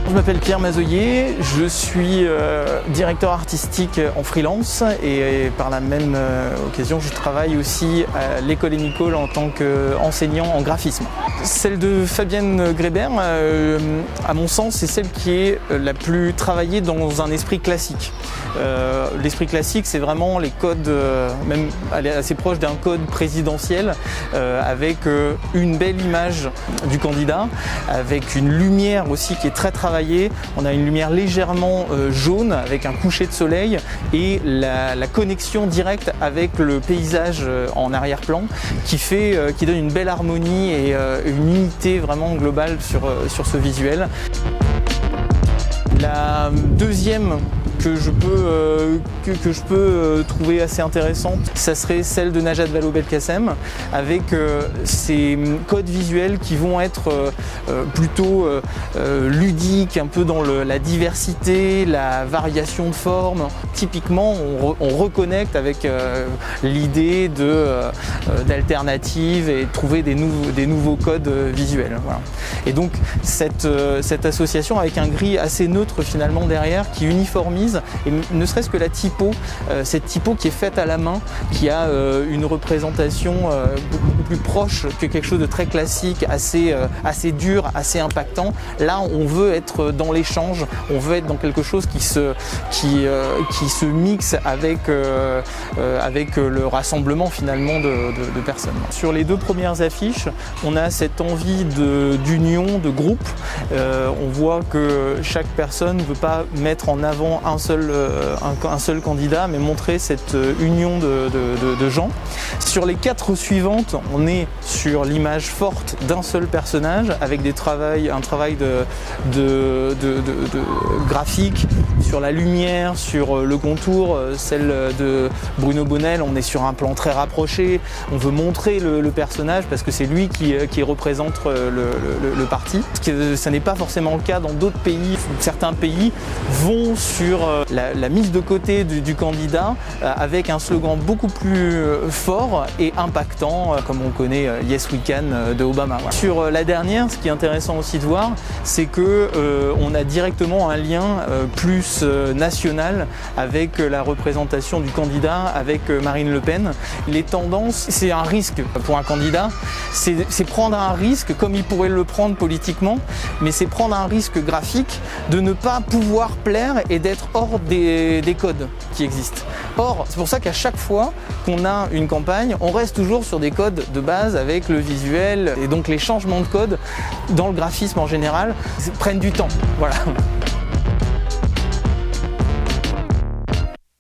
Je m'appelle Pierre Mazoyer, je suis directeur artistique en freelance et par la même occasion je travaille aussi à l'école Nicole en tant qu'enseignant en graphisme. Celle de Fabienne Grébert, à mon sens, c'est celle qui est la plus travaillée dans un esprit classique. L'esprit classique, c'est vraiment les codes, même elle est assez proche d'un code présidentiel, avec une belle image du candidat, avec une lumière aussi qui est très travaillée. On a une lumière légèrement jaune avec un coucher de soleil et la connexion directe avec le paysage en arrière-plan qui donne une belle harmonie et une unité vraiment globale sur ce visuel. La deuxième que je peux trouver assez intéressante, ça serait celle de Najat Vallaud-Belkacem, avec ces codes visuels qui vont être plutôt ludiques, un peu dans la diversité, la variation de forme. Typiquement, on reconnecte avec l'idée d'alternatives et de trouver des nouveaux codes visuels. Voilà. Et donc cette association avec un gris assez neutre finalement derrière qui uniformise, et ne serait-ce que la typo, cette typo qui est faite à la main, qui a une représentation beaucoup plus proche que quelque chose de très classique, assez dur, assez impactant. Là, on veut être dans l'échange, on veut être dans quelque chose qui se mixe avec le rassemblement finalement de personnes. Sur les deux premières affiches, on a cette envie d'union, de groupe. On voit que chaque personne ne veut pas mettre en avant un seul candidat, mais montrer cette union de gens. Sur les 4 suivantes, on est sur l'image forte d'un seul personnage avec un travail de graphique sur la lumière, sur le contour. Celle de Bruno Bonnel, on est sur un plan très rapproché. On veut montrer le personnage parce que c'est lui qui représente le parti. Ça n'est pas forcément le cas dans d'autres pays. Certains pays vont sur la mise de côté du candidat avec un slogan beaucoup plus fort et impactant, comme on connaît Yes We Can de Obama. Voilà. Sur la dernière, ce qui est intéressant aussi de voir, c'est qu'on a directement un lien plus national avec la représentation du candidat, avec Marine Le Pen. Les tendances, c'est un risque pour un candidat, c'est prendre un risque comme il pourrait le prendre politiquement, mais c'est prendre un risque graphique de ne pas pouvoir plaire et d'être hors des codes qui existent. Or, c'est pour ça qu'à chaque fois qu'on a une campagne, on reste toujours sur des codes de base avec le visuel et donc les changements de code dans le graphisme en général prennent du temps. Voilà.